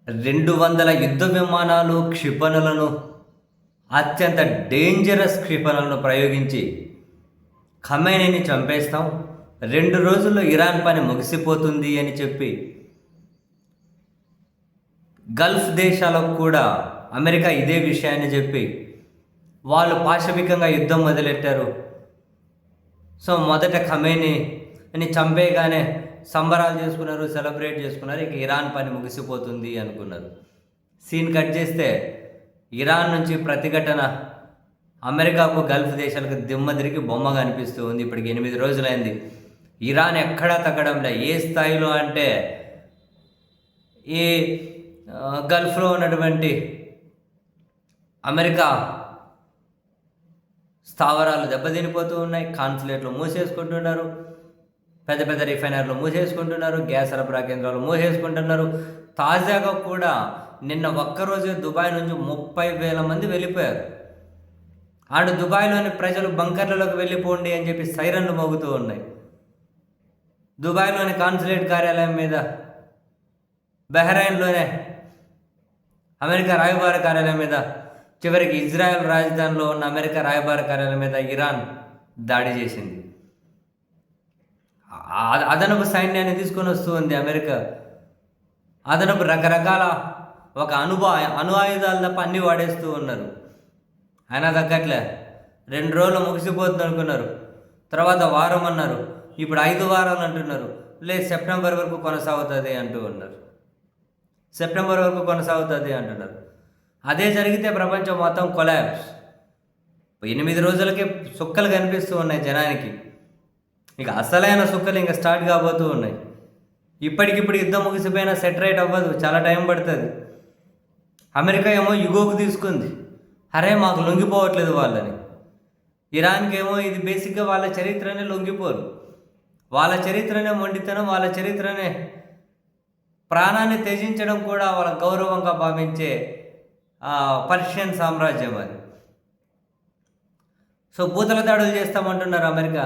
200 యుద్ధ విమానాలు, క్షిపణులను, అత్యంత డేంజరస్ క్షిపణులను ప్రయోగించి ఖమేనీని చంపేస్తాం, 2 రోజుల్లో ఇరాన్ పని ముగిసిపోతుంది అని చెప్పి గల్ఫ్ దేశాలకు కూడా అమెరికా ఇదే విషయాన్ని చెప్పి వాళ్ళు పాశవికంగా యుద్ధం మొదలెట్టారు. సో మొదట ఖమేనీని చంపేయగానే సంబరాలు చేసుకున్నారు, సెలబ్రేట్ చేసుకున్నారు. ఇక ఇరాన్ పని ముగిసిపోతుంది అనుకున్నారు. సీన్ కట్ చేస్తే ఇరాన్ నుంచి ప్రతిఘటన అమెరికాకు, గల్ఫ్ దేశాలకు దిమ్మ తిరిగి బొమ్మగా అనిపిస్తూ ఉంది. ఇప్పటికి 8 రోజులైంది. ఇరాన్ ఎక్కడా తగ్గడంలే. ఏ స్థాయిలో అంటే ఈ గల్ఫ్లో ఉన్నటువంటి అమెరికా స్థావరాలు దెబ్బతినిపోతూ ఉన్నాయి. కాన్సులేట్లు మూసేసుకుంటున్నారు, పెద్ద పెద్ద రిఫైనర్లు మూసేసుకుంటున్నారు, గ్యాస్ సరఫరా కేంద్రాలు మూసేసుకుంటున్నారు. తాజాగా కూడా నిన్న ఒక్కరోజే దుబాయ్ నుంచి 30,000 మంది వెళ్ళిపోయారు. ఆడు దుబాయ్లోని ప్రజలు బంకర్లలోకి వెళ్ళిపోండి అని చెప్పి సైరన్లు మోగుతూ ఉన్నాయి. దుబాయ్లోని కాన్సులేట్ కార్యాలయం మీద, బహ్రెయిన్లోనే అమెరికా రాయబార కార్యాలయం మీద, చివరికి ఇజ్రాయెల్ రాజధానిలో ఉన్న అమెరికా రాయబార కార్యాలయం మీద ఇరాన్ దాడి చేసింది. అదనపు సైన్యాన్ని తీసుకొని వస్తూ ఉంది అమెరికా. అదనపు రకరకాల ఒక అణు ఆయుధాలు తప్ప అన్నీ వాడేస్తూ ఉన్నారు. అయినా తగ్గట్లే. 2 రోజులు ముగిసిపోతుంది అనుకున్నారు, తర్వాత వారం అన్నారు, ఇప్పుడు 5 వారాలు అంటున్నారు. లేదు, సెప్టెంబర్ వరకు కొనసాగుతుంది అంటూ ఉన్నారు. సెప్టెంబర్ వరకు కొనసాగుతుంది అంటున్నారు. అదే జరిగితే ప్రపంచం మొత్తం కొలాప్స్. 8 రోజులకే సుక్కలు కనిపిస్తూ ఉన్నాయి జనానికి. ఇక అసలైన సుక్కలు ఇంకా స్టార్ట్ కాబోతూ ఉన్నాయి. ఇప్పటికిప్పుడు యుద్ధం ముగిసిపోయినా సెటరేట్ అవ్వదు, చాలా టైం పడుతుంది. అమెరికా ఏమో యుగోకు తీసుకుంది, అరే మాకు లొంగిపోవట్లేదు వాళ్ళని. ఇరాన్కి ఏమో ఇది బేసిక్గా వాళ్ళ చరిత్రనే లొంగిపోరు, వాళ్ళ చరిత్రనే మొండితనం, వాళ్ళ చరిత్రనే ప్రాణాన్ని త్యజించడం కూడా వాళ్ళ గౌరవంగా భావించే పర్షియన్ సామ్రాజ్యం అది. సో భూతల దాడులు చేస్తామంటున్నారు అమెరికా,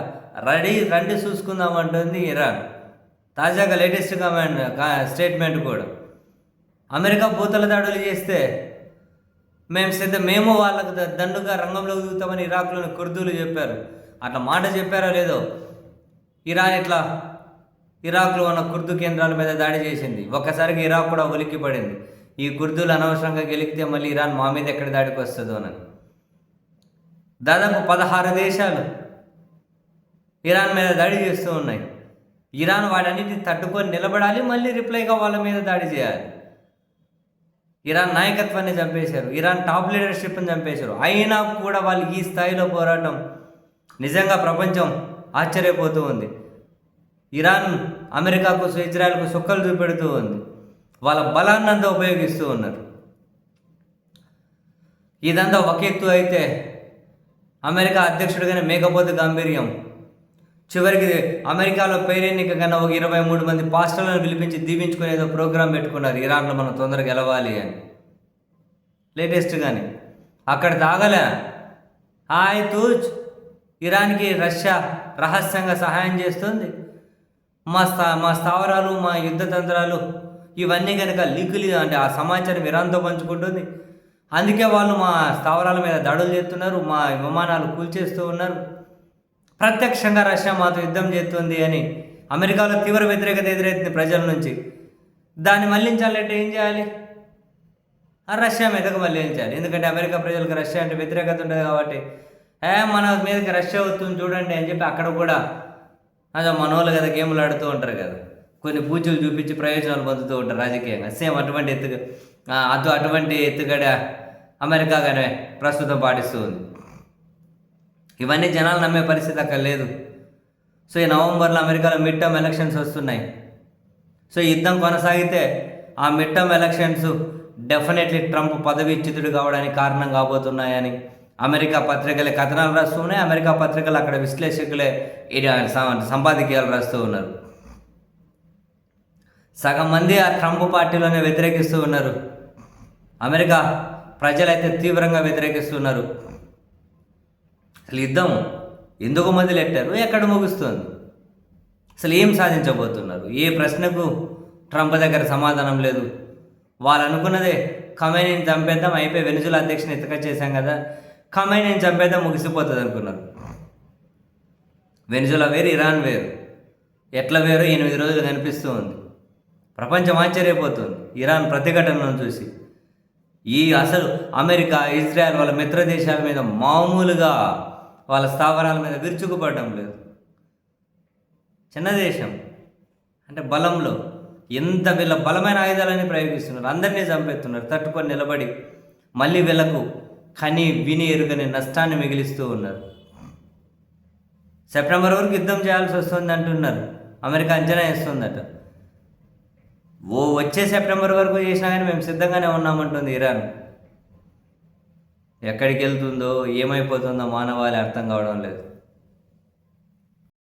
రండి చూసుకుందామంటుంది ఇరాన్. తాజాగా లేటెస్ట్ స్టేట్మెంట్ కూడా, అమెరికా భూతల దాడులు చేస్తే మేము వాళ్ళకు దండుగా రంగంలోకి దిగుతామని ఇరాక్లోని కుర్దులు చెప్పారు. అట్లా మాట చెప్పారో లేదో, ఇరాన్ ఇట్లా ఇరాక్లో ఉన్న కుర్దు కేంద్రాల మీద దాడి చేసింది. ఒక్కసారిగా ఇరాక్ కూడా ఉలిక్కి పడింది. ఈ కుర్దులు అనవసరంగా గెలికితే మళ్ళీ ఇరాన్ మా మీద ఎక్కడ దాడికి వస్తుందోనని. దాదాపు 16 దేశాలు ఇరాన్ మీద దాడి చేస్తూ ఉన్నాయి. ఇరాన్ వాటన్నిటిని తట్టుకొని నిలబడాలి, మళ్ళీ రిప్లైగా వాళ్ళ మీద దాడి చేయాలి. ఇరాన్ నాయకత్వాన్ని చంపేశారు, ఇరాన్ టాప్ లీడర్షిప్ని చంపేశారు. అయినా కూడా వాళ్ళు ఈ స్థాయిలో పోరాటం నిజంగా ప్రపంచం ఆశ్చర్యపోతూ ఉంది. ఇరాన్ అమెరికాకు, ఇజ్రాయెల్కు సుక్కలు చూపెడుతూ ఉంది. వాళ్ళ బలాన్నంతా ఉపయోగిస్తూ ఉన్నారు. ఇదంతా ఒక ఎత్తు అయితే, అమెరికా అధ్యక్షుడిగానే మేకపోతు గాంభీర్యం. చివరికి అమెరికాలో పేరెన్నిక కన్నా ఒక 23 మంది పాస్టర్లను పిలిపించి దీవించుకునేదో ప్రోగ్రాం పెట్టుకున్నారు, ఇరాన్లో మనం తొందరగా గెలవాలి అని. లేటెస్ట్ కానీ అక్కడ తాగలే. హాయ్ తూచ్, ఇరాన్కి రష్యా రహస్యంగా సహాయం చేస్తుంది, మా స్థావరాలు, మా యుద్ధ తంత్రాలు ఇవన్నీ కనుక లీకులు అంటే ఆ సమాచారం ఇరాన్తో పంచుకుంటుంది. అందుకే వాళ్ళు మా స్థావరాల మీద దాడులు చేస్తున్నారు, మా విమానాలు కూల్చేస్తూ ఉన్నారు. ప్రత్యక్షంగా రష్యా మాతో యుద్ధం చేస్తుంది అని అమెరికాలో తీవ్ర వ్యతిరేకత ఎదురైంది ప్రజల నుంచి. దాన్ని మళ్లించాలంటే ఏం చేయాలి? రష్యా మీదకు మళ్లించాలి. ఎందుకంటే అమెరికా ప్రజలకు రష్యా అంటే వ్యతిరేకత ఉంటుంది కాబట్టి, మన మీదకి రష్యా వస్తుంది చూడండి అని చెప్పి అక్కడ కూడా అదే మనోళ్ళు కదా గేమ్లు ఆడుతూ ఉంటారు కదా, కొన్ని పూచలు చూపించి ప్రయోజనాలు పొందుతూ ఉంటారు రాజకీయంగా. సేమ్ అటువంటి ఎత్తుగడ అమెరికాగానే ప్రస్తుతం పాటిస్తూ ఉంది. ఇవన్నీ జనాలు నమ్మే పరిస్థితి అక్కడ లేదు. సో ఈ నవంబర్లో అమెరికాలో మిడ్ టర్మ్ ఎలక్షన్స్ వస్తున్నాయి. సో యుద్ధం కొనసాగితే ఆ mid term elections definitely Trump పదవీచ్యుతుడు కావడానికి కారణం కాబోతున్నాయని అమెరికా పత్రికలే కథనాలు రాస్తూ ఉన్నాయి. అమెరికా పత్రికలు అక్కడ విశ్లేషకులే సంపాదకీయాలు రాస్తూ ఉన్నారు. సగం మంది ఆ ట్రంప్ పార్టీలోనే వ్యతిరేకిస్తూ ఉన్నారు. అమెరికా ప్రజలైతే తీవ్రంగా వ్యతిరేకిస్తున్నారు. అసలు యుద్ధం ఎందుకు మొదలెట్టారు, ఎక్కడ ముగుస్తుంది, అసలు ఏం సాధించబోతున్నారు? ఏ ప్రశ్నకు ట్రంప్ దగ్గర సమాధానం లేదు. వాళ్ళు అనుకున్నదే ఖమేనీని చంపేద్దాం, అయిపోయి వెనుజులా అధ్యక్షుని చేశాం కదా, ఖమేనీని చంపేద్దాం, ముగిసిపోతుంది అనుకున్నారు. వెనుజులా వేరు, ఇరాన్ వేరు. ఎట్లా వేరో 8 రోజులు కనిపిస్తూ ఉంది. ప్రపంచం ఆశ్చర్యపోతుంది ఇరాన్ ప్రతిఘటనను చూసి. అసలు అమెరికా, ఇజ్రాయెల్ వాళ్ళ మిత్ర దేశాల మీద మామూలుగా వాళ్ళ స్థావరాల మీద విరుచుకుపడడం లేదు. చిన్న దేశం అంటే బలంలో ఎంత వీళ్ళ బలమైన ఆయుధాలని ప్రయోగిస్తున్నారు, అందరినీ చంపేస్తున్నారు. తట్టుకొని నిలబడి మళ్ళీ వీళ్ళకు కని విని ఎరుగని నష్టాన్ని మిగిలిస్తూ ఉన్నారు. సెప్టెంబర్ వరకు యుద్ధం చేయాల్సి వస్తుంది అంటున్నారు, అమెరికా అంచనా వేస్తుందట. వచ్చే సెప్టెంబర్ వరకు చేసినా కానీ మేము సిద్ధంగానే ఉన్నామంటుంది ఇరాన్. ఎక్కడికి వెళ్తుందో ఏమైపోతుందో మానవాళి అర్థం కావడం లేదు.